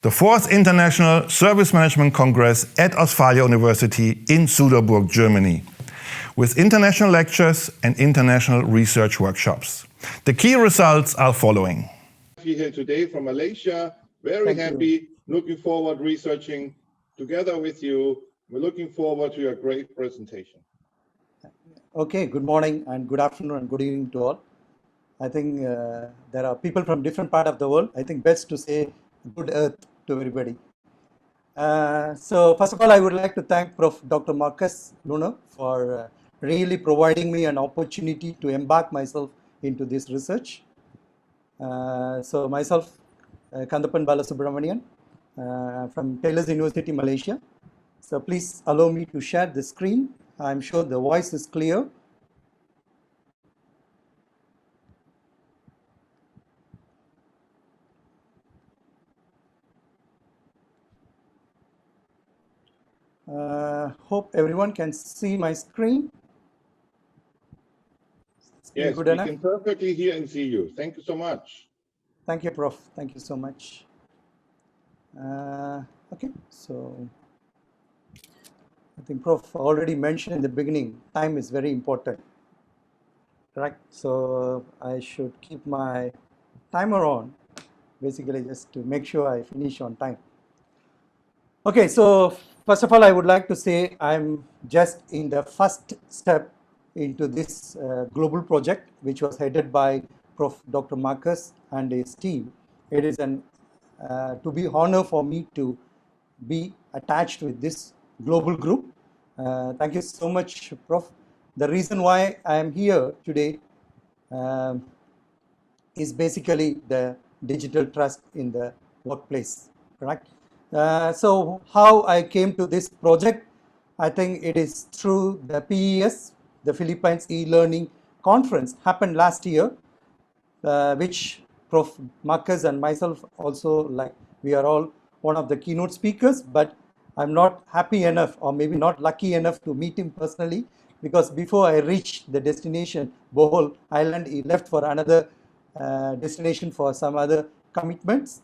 the 4th International Service Management Congress at Ostfalia University in Suderburg, Germany, with international lectures and international research workshops. The key results are following. Here today from Malaysia, very happy, looking forward researching together with you. We're looking forward to your great presentation. Okay, good morning and good afternoon and good evening to all. I think there are people from different part of the world. I think best to say good earth to everybody. So first of all, I would like to thank Prof. Dr. Marcus Lunar for really providing me an opportunity to embark myself into this research. So myself, Kandappan Balasubramanian from Taylor's University, Malaysia. So please allow me to share the screen. I'm sure the voice is clear. Hope everyone can see my screen. Yes, we can perfectly hear and see you. Thank you so much. Thank you, Prof. Thank you so much. Okay, so I think Prof already mentioned in the beginning, time is very important, correct? So I should keep my timer on, basically just to make sure I finish on time. Okay, so first of all, I would like to say I'm just in the first step into this global project, which was headed by Prof. Dr. Marcus and his team. It is an to be honor for me to be attached with this global group. Thank you so much, Prof. The reason why I am here today is basically the digital trust in the workplace, correct? So how I came to this project, I think it is through the PES, the Philippines e-learning conference happened last year, which Prof. Marcus and myself also, like, we are all one of the keynote speakers, but I'm not happy enough or maybe not lucky enough to meet him personally, because before I reached the destination, Bohol Island, he left for another destination for some other commitments.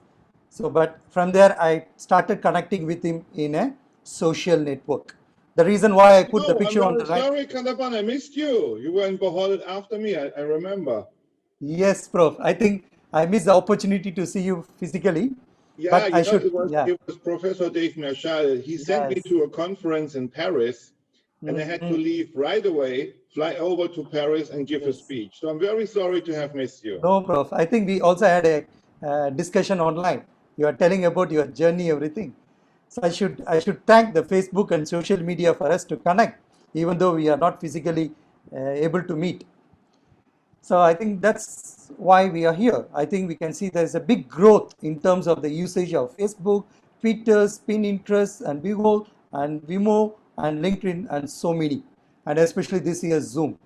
So, but from there, I started connecting with him in a social network. The reason why I put the picture on the right. Sorry, Kandappan, I missed you. You were in Bohol after me, I remember. Yes, Prof. I think I missed the opportunity to see you physically. Yeah, but it was Professor Dave Merchal. He sent me to a conference in Paris, and I had to leave right away, fly over to Paris and give a speech. So I'm very sorry to have missed you. No, Prof. I think we also had a discussion online. You are telling about your journey, everything. So I should thank the Facebook and social media for us to connect, even though we are not physically able to meet. So I think that's why we are here. I think we can see there's a big growth in terms of the usage of Facebook, Twitter, Pinterest, and Behold, and Vimeo, and LinkedIn, and so many, and especially this year's Zoom.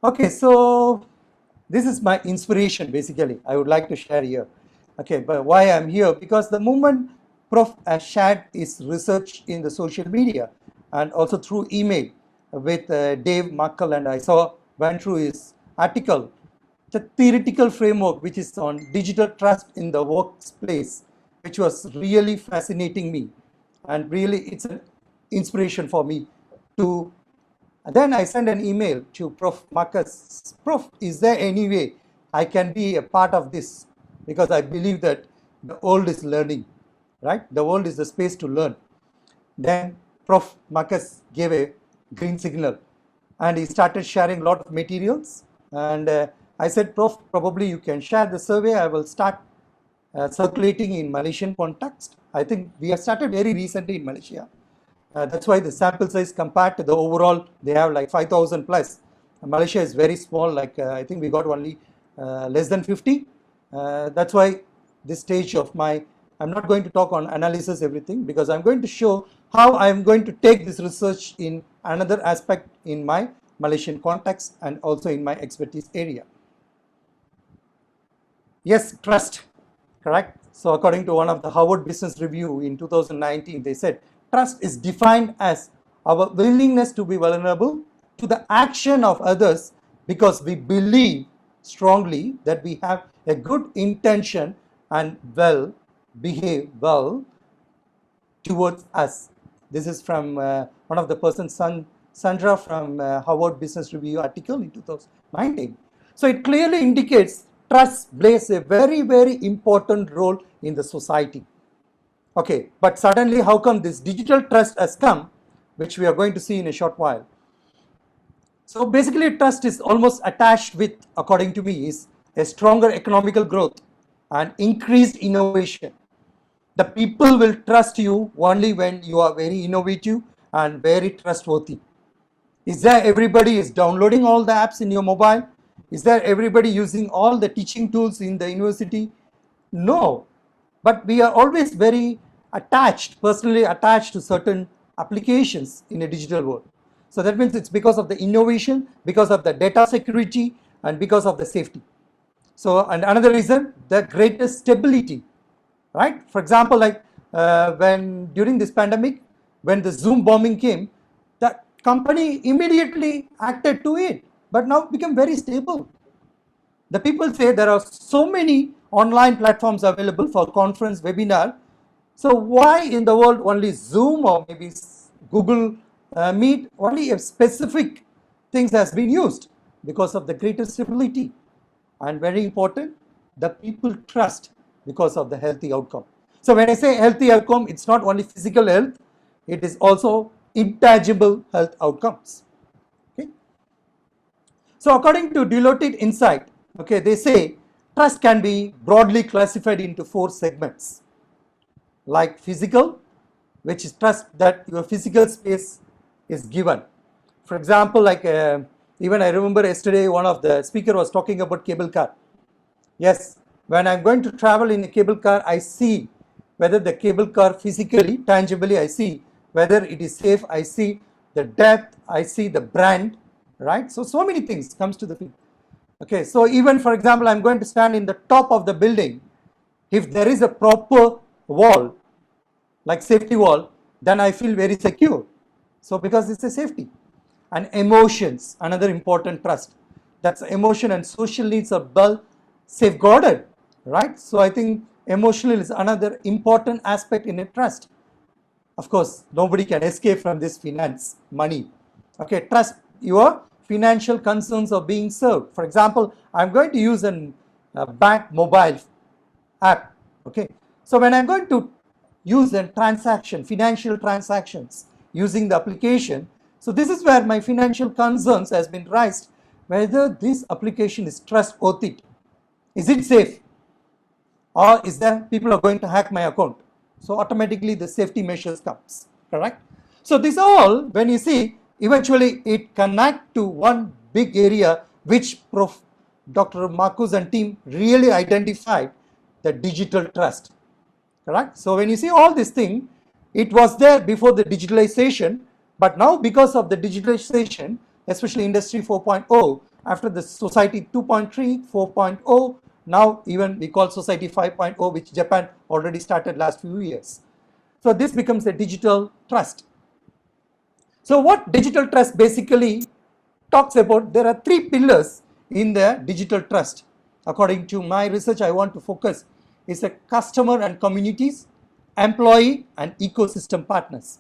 Okay, so this is my inspiration, basically, I would like to share here. Okay, but why I'm here? Because the moment Prof has shared his research in the social media and also through email with Dave Markle, and I went through his article, the theoretical framework which is on digital trust in the workplace, which was really fascinating me, and really it's an inspiration for me to. And then I sent an email to Prof. Marcus. Prof, is there any way I can be a part of this? Because I believe that the world is learning, right? The world is the space to learn. Then Prof. Marcus gave a green signal and he started sharing a lot of materials. And I said, Prof, probably you can share the survey. I will start circulating in Malaysian context. I think we have started very recently in Malaysia. That's why the sample size compared to the overall, they have like 5,000 plus. Malaysia is very small, like I think we got only less than 50. That's why this stage of I'm not going to talk on analysis everything, because I'm going to show how I'm going to take this research in another aspect in my Malaysian context and also in my expertise area. Yes, trust, correct? So according to one of the Harvard Business Review in 2019, they said, trust is defined as our willingness to be vulnerable to the action of others because we believe strongly that we have a good intention and well behave well towards us. This is from one of the persons, Sandra from Harvard Business Review article in 2019. So it clearly indicates trust plays a very, very important role in the society. Okay, but suddenly how come this digital trust has come, which we are going to see in a short while. So basically trust is almost attached with, according to me, is a stronger economical growth and increased innovation. The people will trust you only when you are very innovative and very trustworthy. Is there everybody is downloading all the apps in your mobile? Is there everybody using all the teaching tools in the university? No, but we are always very attached, personally attached to certain applications in a digital world. So that means it's because of the innovation, because of the data security, and because of the safety. So, and another reason, the greatest stability, right? For example, like when during this pandemic, when the Zoom bombing came, the company immediately acted to it, but now become very stable. The people say there are so many online platforms available for conference, webinar. So why in the world only Zoom or maybe Google Meet, only a specific things has been used? Because of the greater stability. And very important, the people trust because of the healthy outcome. So when I say healthy outcome, it's not only physical health, it is also intangible health outcomes. Okay. So according to Deloitte Insight, okay, they say trust can be broadly classified into 4 segments, like physical, which is trust that your physical space is given. For example, like even I remember yesterday one of the speaker was talking about cable car. Yes, when I'm going to travel in a cable car, I see whether the cable car physically, tangibly, I see whether it is safe, I see the depth, I see the brand, right? So many things comes to the field. Okay, so even for example, I'm going to stand in the top of the building. If there is a proper wall, like safety wall, then I feel very secure. So because it's a safety. And emotions, another important trust. That's emotion and social needs are well safeguarded, right? So I think emotional is another important aspect in a trust. Of course, nobody can escape from this finance, money. Okay, trust your financial concerns are being served. For example, I'm going to use a bank mobile app. Okay, so when I'm going to use a transaction, financial transactions using the application, so this is where my financial concerns has been raised, whether this application is trustworthy. Is it safe? Or is there people are going to hack my account? So automatically the safety measures comes, correct? So this all, when you see, eventually it connect to one big area which Prof. Dr. Marcus and team really identified, the digital trust, correct? So when you see all this thing, it was there before the digitalization, but now because of the digitalization, especially Industry 4.0, after the Society 2.3, 4.0, now even we call Society 5.0, which Japan already started last few years. So this becomes a digital trust. So what digital trust basically talks about, there are 3 pillars in the digital trust. According to my research, I want to focus is a customer and communities, employee and ecosystem partners.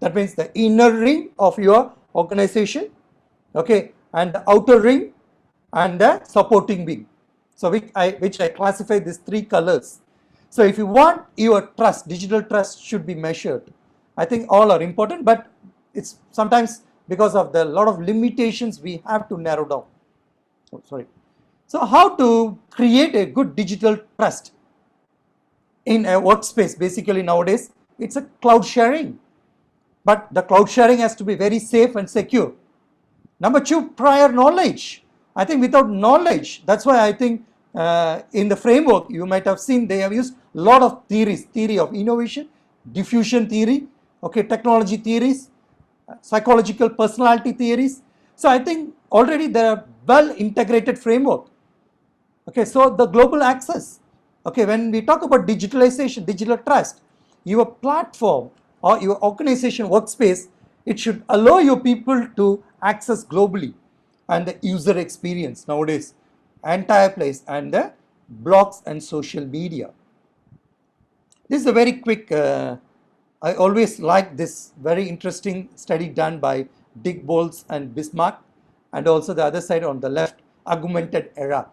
That means the inner ring of your organization, okay, and the outer ring and the supporting wing. So which I classify these 3 colors. So if you want your trust, digital trust should be measured. I think all are important, but it's sometimes because of the lot of limitations we have to narrow down. Oh, sorry. So how to create a good digital trust in a workspace? Basically nowadays it's a cloud sharing, but the cloud sharing has to be very safe and secure. Number 2, prior knowledge. I think without knowledge, that's why I think in the framework you might have seen they have used a lot of theories, theory of innovation, diffusion theory, okay, technology theories, psychological personality theories. So I think already there are well integrated framework. Okay, so the global access. Okay, when we talk about digitalization, digital trust, your platform or your organization workspace, it should allow your people to access globally, and the user experience nowadays, entire place and the blogs and social media. This is a very quick, I always like this very interesting study done by Dick Bowles and Bismarck, and also the other side on the left, augmented era.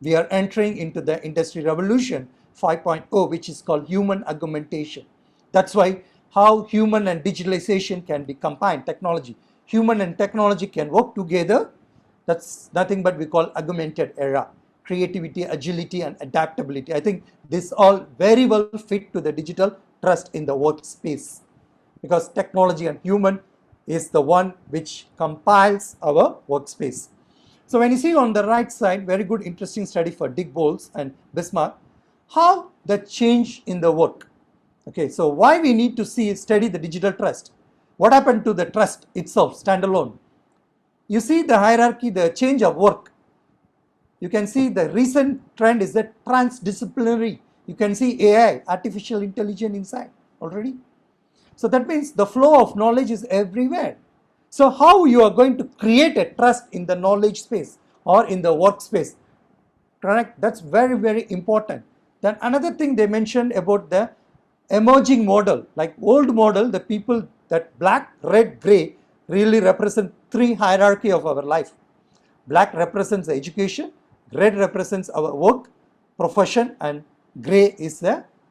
We are entering into the industry revolution 5.0, which is called human augmentation. That's why how human and digitalization can be combined, technology. Human and technology can work together. That's nothing but we call augmented era. Creativity, agility, and adaptability. I think this all very well fit to the digital trust in the workspace, because technology and human is the one which compiles our workspace. So when you see on the right side, very good interesting study for Dick Bowles and Bismarck, how the change in the work. Okay, so why we need to study the digital trust. What happened to the trust itself, standalone? You see the hierarchy, the change of work. You can see the recent trend is that transdisciplinary. You can see AI, artificial intelligence inside already. So that means the flow of knowledge is everywhere. So how you are going to create a trust in the knowledge space or in the workspace, correct? That's very, very important. Then another thing they mentioned about the emerging model, like old model, the people that black, red, gray really represent three hierarchy of our life. Black represents the education, red represents our work, profession, and gray is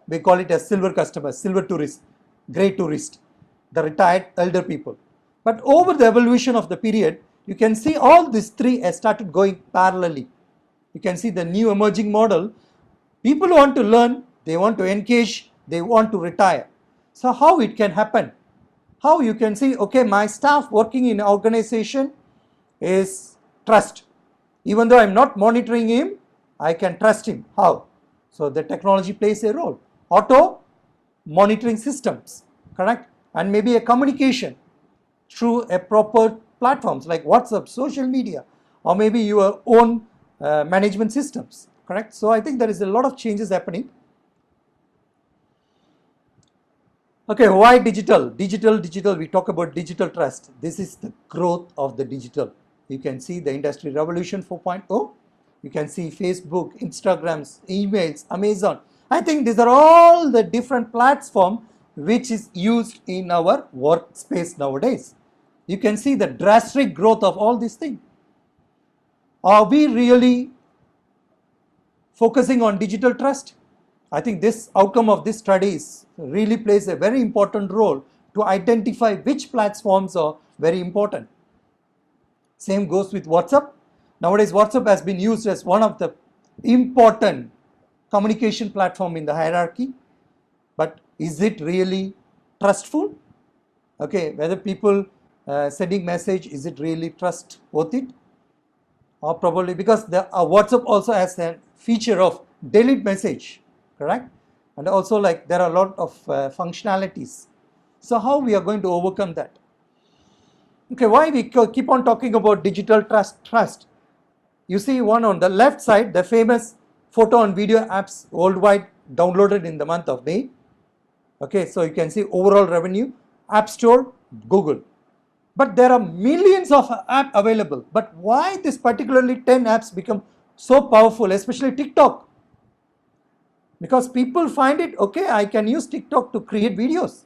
we call it as silver customer, silver tourist, gray tourist, the retired elder people. But over the evolution of the period, you can see all these three have started going parallelly. You can see the new emerging model. People want to learn, they want to engage, they want to retire. So how it can happen? How you can see, okay, my staff working in an organization is trust. Even though I'm not monitoring him, I can trust him. How? So the technology plays a role. Auto monitoring systems, correct? And maybe a communication through a proper platforms like WhatsApp, social media, or maybe your own management systems, correct? So I think there is a lot of changes happening. Okay, why digital? Digital, we talk about digital trust. This is the growth of the digital. You can see the industry revolution 4.0. You can see Facebook, Instagrams, emails, Amazon. I think these are all the different platforms which is used in our workspace nowadays. You can see the drastic growth of all these things. Are we really focusing on digital trust? I think this outcome of this studies really plays a very important role to identify which platforms are very important. Same goes with WhatsApp. Nowadays, WhatsApp has been used as one of the important communication platform in the hierarchy. But is it really trustful? Okay, whether people sending message, is it really trustworthy? Or probably because the WhatsApp also has a feature of delete message, correct? And also like there are a lot of functionalities. So how we are going to overcome that? Okay, why we keep on talking about digital trust? You see one on the left side, the famous photo and video apps worldwide downloaded in the month of May. Okay, so you can see overall revenue, App Store, Google. But there are millions of apps available. But why this particularly 10 apps become so powerful, especially TikTok? Because people find it, okay, I can use TikTok to create videos,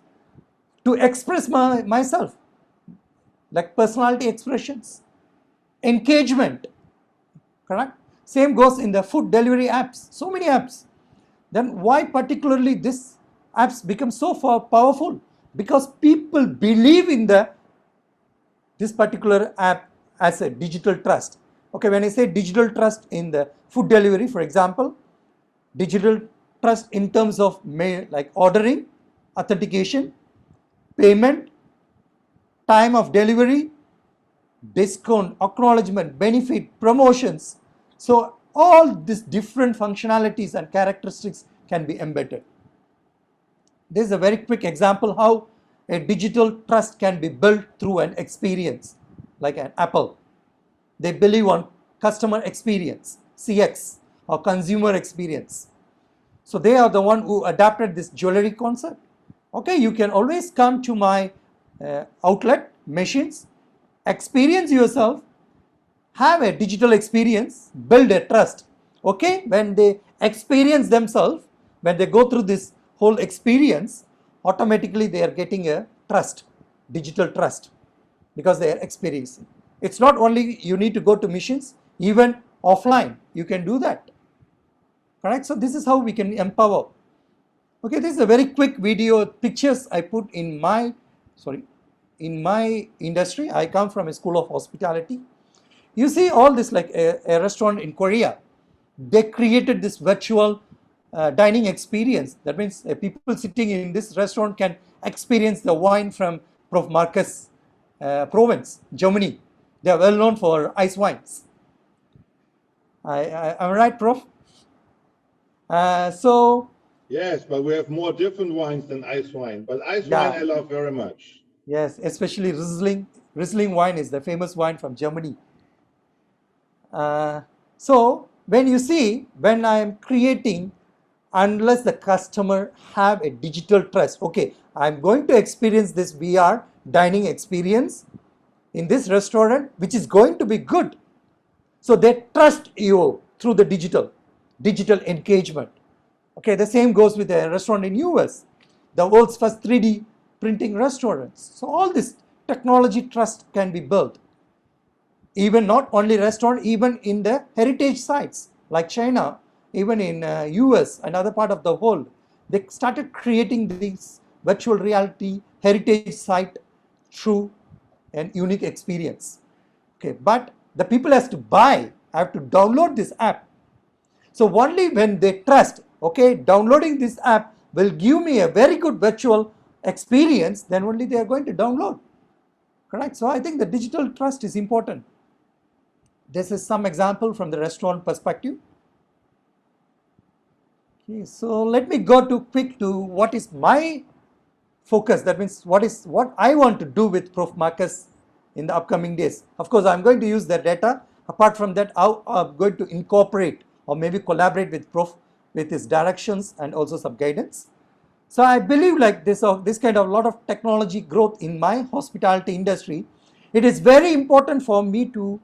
to express myself, like personality expressions, engagement, correct? Same goes in the food delivery apps, so many apps. Then why particularly this apps become so powerful? Because people believe in this particular app as a digital trust. Okay, when I say digital trust in the food delivery, for example, digital trust in terms of like ordering, authentication, payment, time of delivery, discount, acknowledgement, benefit, promotions. So all these different functionalities and characteristics can be embedded. This is a very quick example how a digital trust can be built through an experience, like an Apple. They believe on customer experience, CX, or consumer experience. So they are the one who adapted this jewelry concept. Okay, you can always come to my outlet, machines, experience yourself, have a digital experience, build a trust. Okay, when they experience themselves, when they go through this whole experience, automatically they are getting a trust, digital trust, because they are experiencing. It's not only you need to go to missions, even offline you can do that. Correct? So this is how we can empower. Okay, this is a very quick video, pictures I put in my industry. I come from a school of hospitality. You see all this, like a restaurant in Korea, they created this virtual dining experience. That means people sitting in this restaurant can experience the wine from Prof. Marcus province, Germany. They are well known for ice wines. Am I right, Prof? Yes, but we have more different wines than ice wine. But ice wine I love very much. Yes, especially Riesling. Riesling wine is the famous wine from Germany. So when you see, when I am creating, unless the customer have a digital trust, okay, I'm going to experience this VR dining experience in this restaurant, which is going to be good. So they trust you through the digital engagement. Okay, the same goes with a restaurant in US, the world's first 3D printing restaurants. So all this technology trust can be built. Even not only restaurant, even in the heritage sites like China, even in US and other part of the world, they started creating these virtual reality heritage site through an unique experience. Okay, but the people have to buy, have to download this app. So only when they trust, okay, downloading this app will give me a very good virtual experience, then only they are going to download. Correct? So I think the digital trust is important. This is some example from the restaurant perspective. Okay, so let me go quick to what is my focus. That means what I want to do with Prof. Marcus in the upcoming days. Of course, I'm going to use their data. Apart from that, I'm going to incorporate or maybe collaborate with Prof with his directions and also some guidance. So I believe like this kind of lot of technology growth in my hospitality industry, it is very important for me to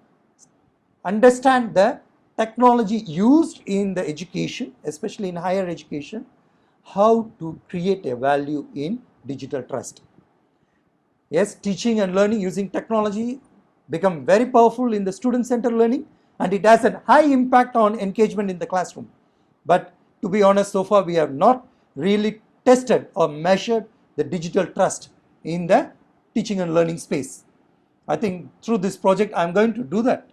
understand the technology used in the education, especially in higher education, how to create a value in digital trust. Yes, teaching and learning using technology become very powerful in the student-centered learning, and it has a high impact on engagement in the classroom. But to be honest, so far we have not really tested or measured the digital trust in the teaching and learning space. I think through this project I'm going to do that.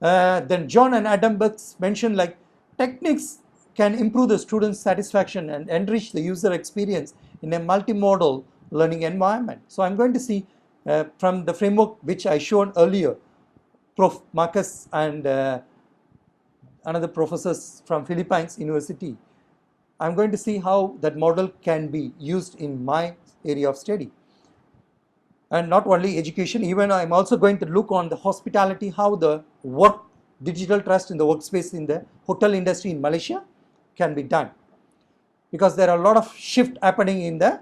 Then John and Adam Bucks mentioned like techniques can improve the student's satisfaction and enrich the user experience in a multimodal learning environment. So I'm going to see from the framework which I shown earlier, Prof. Marcus and another professors from Philippines University, I'm going to see how that model can be used in my area of study. And not only education, even I'm also going to look on the hospitality, how the digital trust in the workspace in the hotel industry in Malaysia can be done. Because there are a lot of shift happening in the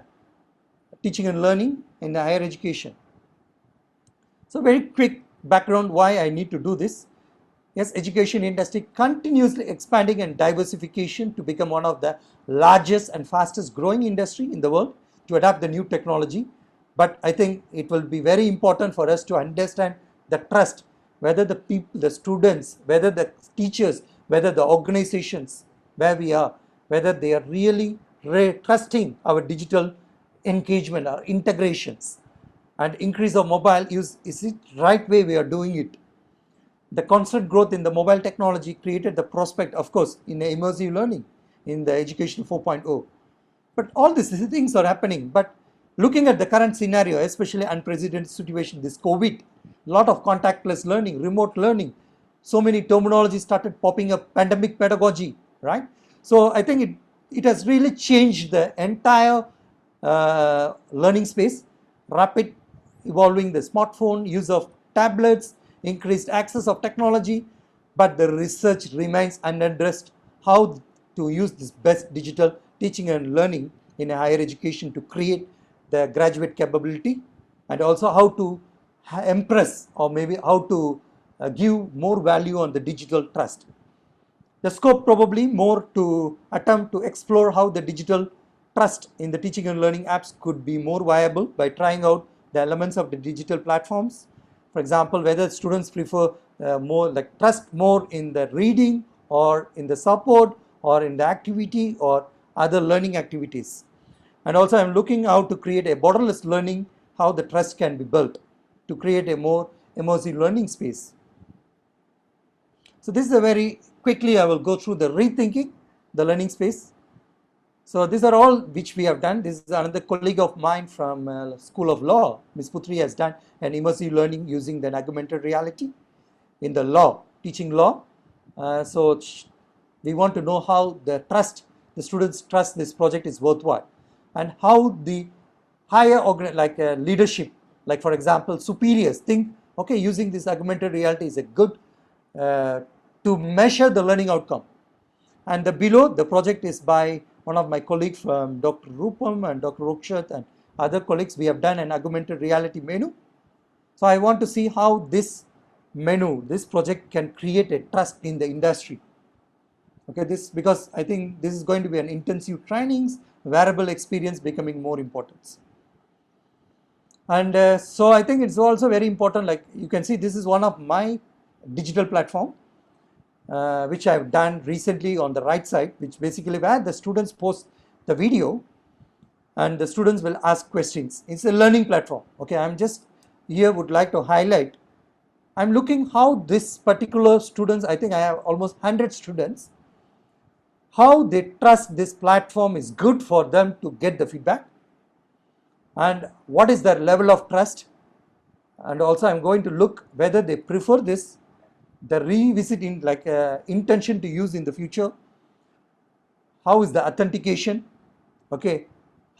teaching and learning in the higher education. So very quick background why I need to do this. Yes, education industry continuously expanding and diversification to become one of the largest and fastest growing industry in the world to adapt the new technology. But I think it will be very important for us to understand the trust, whether the people, the students, whether the teachers, whether the organizations where we are, whether they are really trusting our digital engagement or integrations, and increase of mobile use, is it right way we are doing it? The constant growth in the mobile technology created the prospect, of course, in immersive learning in the education 4.0. But all these things are happening. But looking at the current scenario, especially unprecedented situation, this COVID, lot of contactless learning, remote learning, so many terminologies started popping up, pandemic pedagogy, right? So I think it has really changed the entire learning space, rapid evolving the smartphone, use of tablets, increased access of technology, but the research remains unaddressed how to use this best digital teaching and learning in a higher education to create the graduate capability, and also how to impress or maybe how to give more value on the digital trust. The scope probably more to attempt to explore how the digital trust in the teaching and learning apps could be more viable by trying out the elements of the digital platforms. For example, whether students prefer more like trust more in the reading or in the support or in the activity or other learning activities. And also I'm looking out to create a borderless learning, how the trust can be built to create a more immersive learning space. So this is a very quickly I will go through the rethinking the learning space. So these are all which we have done. This is another colleague of mine from School of Law. Ms. Putri has done an immersive learning using the augmented reality in the law, teaching law. So we want to know how the students trust this project is worthwhile, and how the higher leadership, like for example superiors, think, okay, using this augmented reality is a good to measure the learning outcome. And the below the project is by one of my colleagues from Dr. Rupam and Dr. Rokshat and other colleagues. We have done an augmented reality menu. So I want to see how this menu, this project can create a trust in the industry. Okay, this because I think this is going to be an intensive trainings, wearable experience becoming more important. And so I think it's also very important, like you can see this is one of my digital platform which I have done recently on the right side, which basically where the students post the video and the students will ask questions. It's a learning platform. Okay, I'm just here would like to highlight, I'm looking how this particular students, I think I have almost 100 students, how they trust this platform is good for them to get the feedback and what is their level of trust. And also I'm going to look whether they prefer this, the revisit in like intention to use in the future, how is the authentication, okay,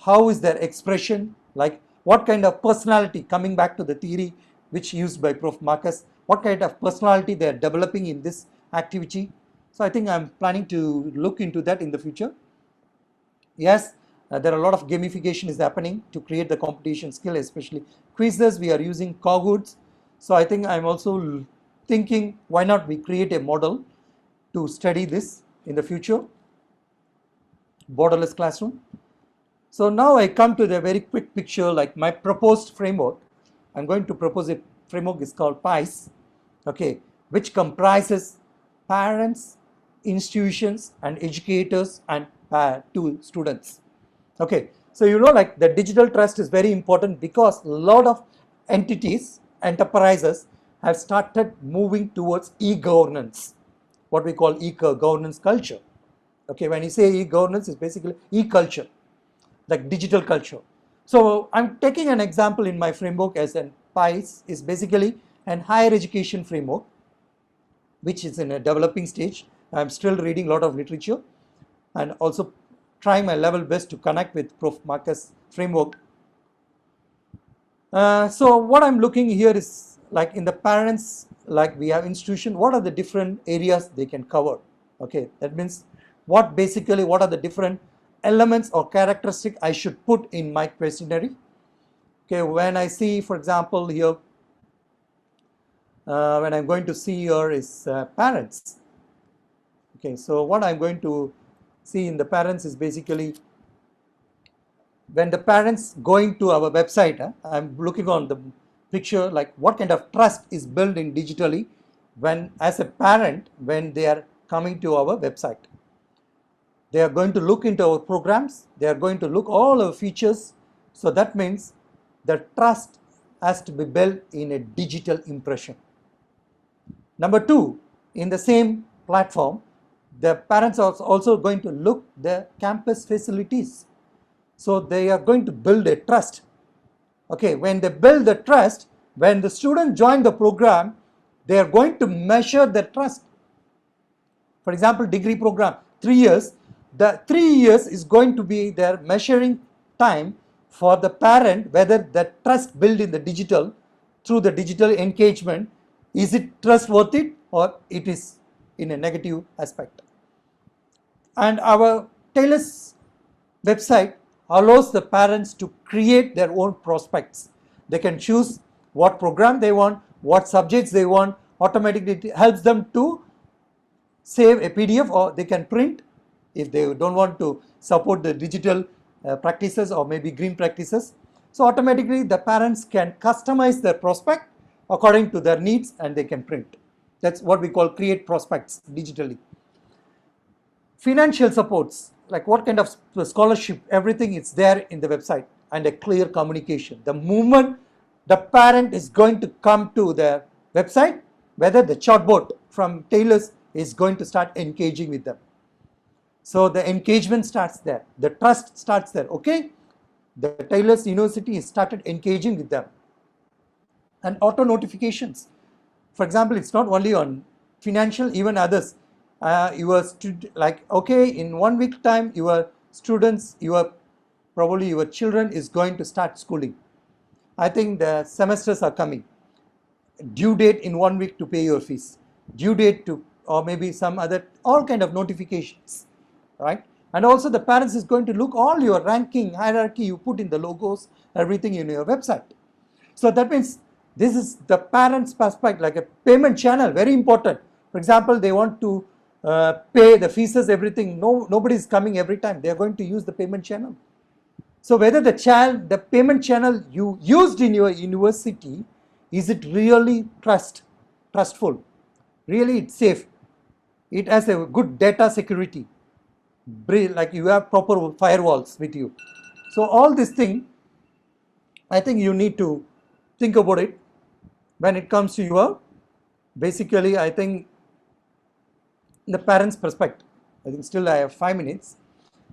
how is their expression, like what kind of personality, coming back to the theory which used by Prof. Marcus, what kind of personality they are developing in this activity. So I think I'm planning to look into that in the future. Yes, there are a lot of gamification is happening to create the competition skill, especially quizzes. We are using Kahoots. So I think I'm also thinking why not we create a model to study this in the future. Borderless classroom. So now I come to the very quick picture, like my proposed framework. I'm going to propose a framework is called PICE, okay, which comprises parents, institutions and educators and to students. Okay, so you know, like the digital trust is very important because a lot of entities, enterprises have started moving towards e-governance, what we call e-governance culture. Okay, when you say e-governance, it's basically e-culture, like digital culture. So I'm taking an example in my framework as an PICE is basically an higher education framework, which is in a developing stage. I'm still reading a lot of literature and also trying my level best to connect with Prof. Marcus framework. So what I'm looking here is like in the parents, like we have institution, what are the different areas they can cover? Okay, that means what basically, what are the different elements or characteristic I should put in my questionnaire. Okay, when I see, for example, here, when I'm going to see here is parents. Okay, so what I'm going to see in the parents is basically when the parents going to our website, I'm looking on the picture like what kind of trust is built in digitally when as a parent when they are coming to our website. They are going to look into our programs, they are going to look all our features. So that means the trust has to be built in a digital impression. Number two, in the same platform, the parents are also going to look the campus facilities. So they are going to build a trust. Okay, when they build the trust, when the student join the program, they are going to measure the trust. For example, degree program, 3 years, the 3 years is going to be their measuring time for the parent, whether the trust built in the digital, through the digital engagement, is it trustworthy or it is in a negative aspect. And our Taylor's website allows the parents to create their own prospects. They can choose what program they want, what subjects they want, automatically it helps them to save a PDF, or they can print if they don't want to support the digital practices or maybe green practices. So automatically the parents can customize their prospect according to their needs and they can print. That's what we call create prospects digitally. Financial supports, like what kind of scholarship, everything is there in the website, and a clear communication. The moment the parent is going to come to the website, whether the chatbot from Taylor's is going to start engaging with them. So the engagement starts there, the trust starts there, okay? The Taylor's University has started engaging with them. And auto notifications. For example, it's not only on financial, even others. Okay, in 1 week time, your students, probably your children is going to start schooling. I think the semesters are coming. Due date in 1 week to pay your fees. Due date to, or maybe some other, all kind of notifications, right? And also the parents is going to look all your ranking, hierarchy, you put in the logos, everything in your website. So that means this is the parent's perspective, like a payment channel, very important. For example, they want to pay the fees, everything. Nobody is coming every time. They are going to use the payment channel. So whether the payment channel you used in your university, is it really trustful? Really it's safe? It has a good data security. Like you have proper firewalls with you. So all this thing, I think you need to think about it when it comes to your, basically I think the parents' perspective. I think still I have 5 minutes.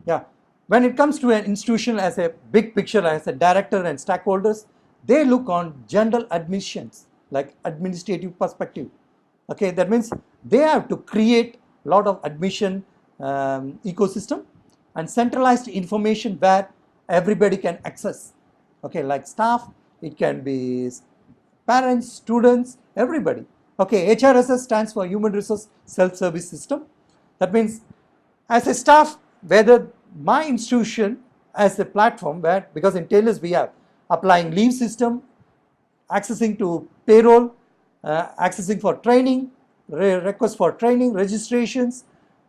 Yeah. When it comes to an institution as a big picture, as a director and stakeholders, they look on general admissions, like administrative perspective. Okay, that means they have to create a lot of admission ecosystem and centralized information where everybody can access. Okay, like staff, it can be parents, students, everybody. Okay, HRSS stands for Human Resource Self-Service System. That means as a staff, whether my institution as a platform where, because in Taylor's we have applying leave system, accessing to payroll, accessing for training, requests for training, registrations,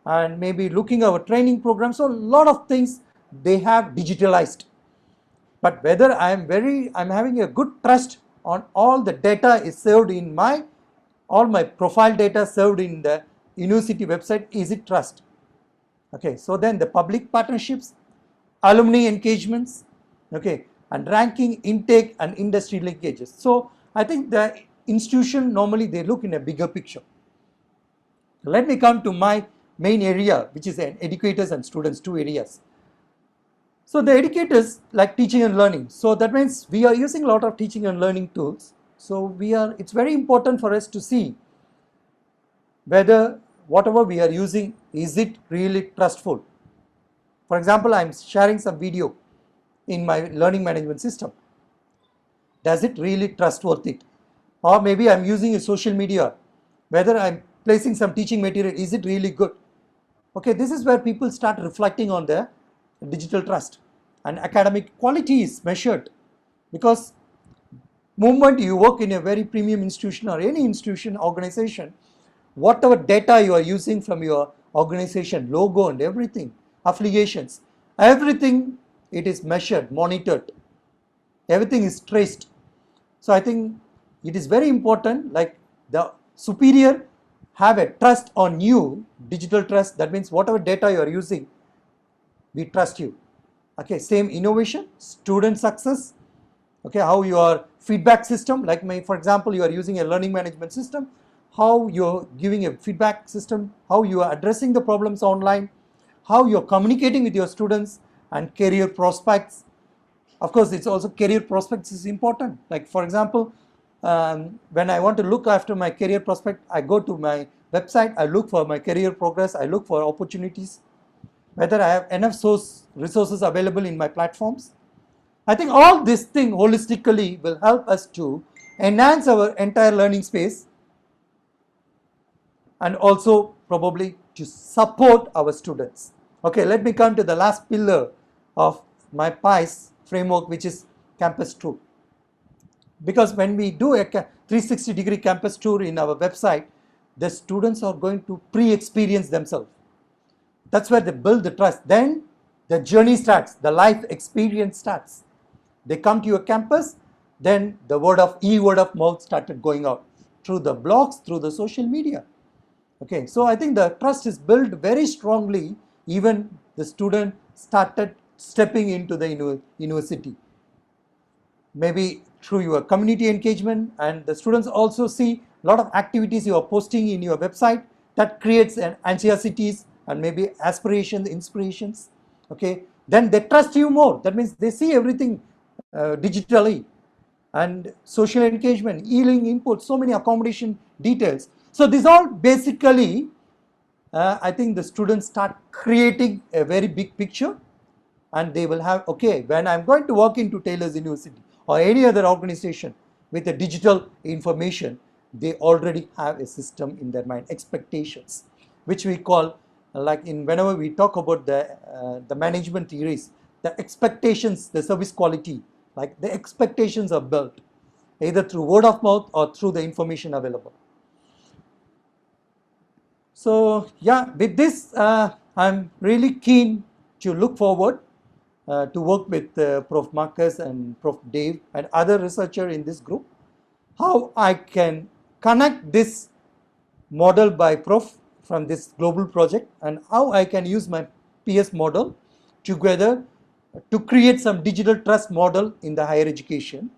and maybe looking our training program. So a lot of things they have digitalized. But whether I'm having a good trust on all the data is served in all my profile data served in the university website, is it trust? Okay, so then the public partnerships, alumni engagements, okay, and ranking, intake, and industry linkages. So I think the institution normally they look in a bigger picture. Let me come to my main area, which is educators and students, 2 areas. So the educators like teaching and learning. So that means we are using a lot of teaching and learning tools. So it's very important for us to see whether whatever we are using, is it really trustful? For example, I'm sharing some video in my learning management system. Does it really trustworthy? Or maybe I'm using a social media, whether I'm placing some teaching material, is it really good? Okay, this is where people start reflecting on their digital trust, and academic quality is measured, because moment you work in a very premium institution or any institution, organization, whatever data you are using from your organization, logo and everything, affiliations, everything, it is measured, monitored, everything is traced. So I think it is very important, like the superior have a trust on you, digital trust. That means whatever data you are using, we trust you. Okay, same innovation, student success. Okay, how your feedback system, like for example, you are using a learning management system, how you're giving a feedback system, how you are addressing the problems online, how you're communicating with your students, and career prospects. Of course, it's also career prospects is important. Like for example, when I want to look after my career prospect, I go to my website, I look for my career progress, I look for opportunities, whether I have enough resources available in my platforms. I think all this thing holistically will help us to enhance our entire learning space, and also probably to support our students. Okay, let me come to the last pillar of my PIES framework, which is campus tour. Because when we do a 360-degree campus tour in our website, the students are going to pre-experience themselves. That's where they build the trust. Then the journey starts, the life experience starts. They come to your campus, then the word of mouth started going out through the blogs, through the social media. Okay, so I think the trust is built very strongly even the student started stepping into the university. Maybe through your community engagement, and the students also see a lot of activities you are posting in your website that creates an anxieties and maybe aspirations, inspirations. Okay, then they trust you more. That means they see everything digitally, and social engagement, e-learning input, so many accommodation details. So this all basically, I think the students start creating a very big picture, and they will have, okay, when I'm going to walk into Taylor's University or any other organization with a digital information, they already have a system in their mind, expectations, which we call, like whenever we talk about the management theories, the expectations, the service quality, like the expectations are built either through word of mouth or through the information available. So yeah, with this, I'm really keen to look forward to work with Prof. Marcus and Prof. Dave and other researchers in this group, how I can connect this model by Prof from this global project, and how I can use my PS model together to create some digital trust model in the higher education,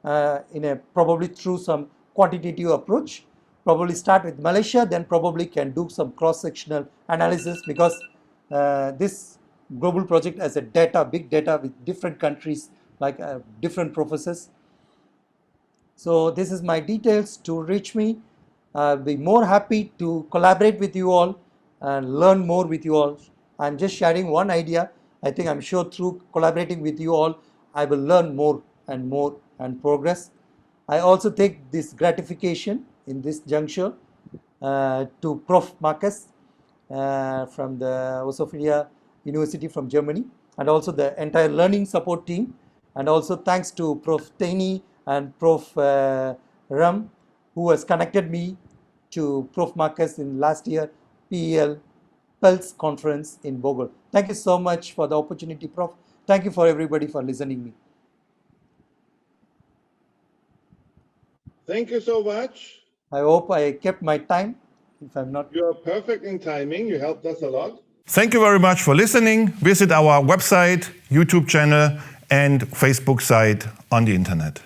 probably through some quantitative approach. Probably start with Malaysia, then probably can do some cross-sectional analysis, because this global project has a big data with different countries, like different professors. So this is my details. To reach me, I'll be more happy to collaborate with you all and learn more with you all. I'm just sharing one idea. I think I'm sure through collaborating with you all, I will learn more and progress. I also take this gratification in this juncture to Prof. Marcus from the Ostfalia University from Germany, and also the entire learning support team, and also thanks to Prof. Taini and Prof. Ram, who has connected me to Prof. Marcus in last year PEL Pulse conference in Bogle. Thank you so much for the opportunity, Prof. Thank you for everybody for listening me. Thank you so much. I hope I kept my time. If I'm not, you're perfect in timing. You helped us a lot. Thank you very much for listening. Visit our website, YouTube channel, and Facebook site on the internet.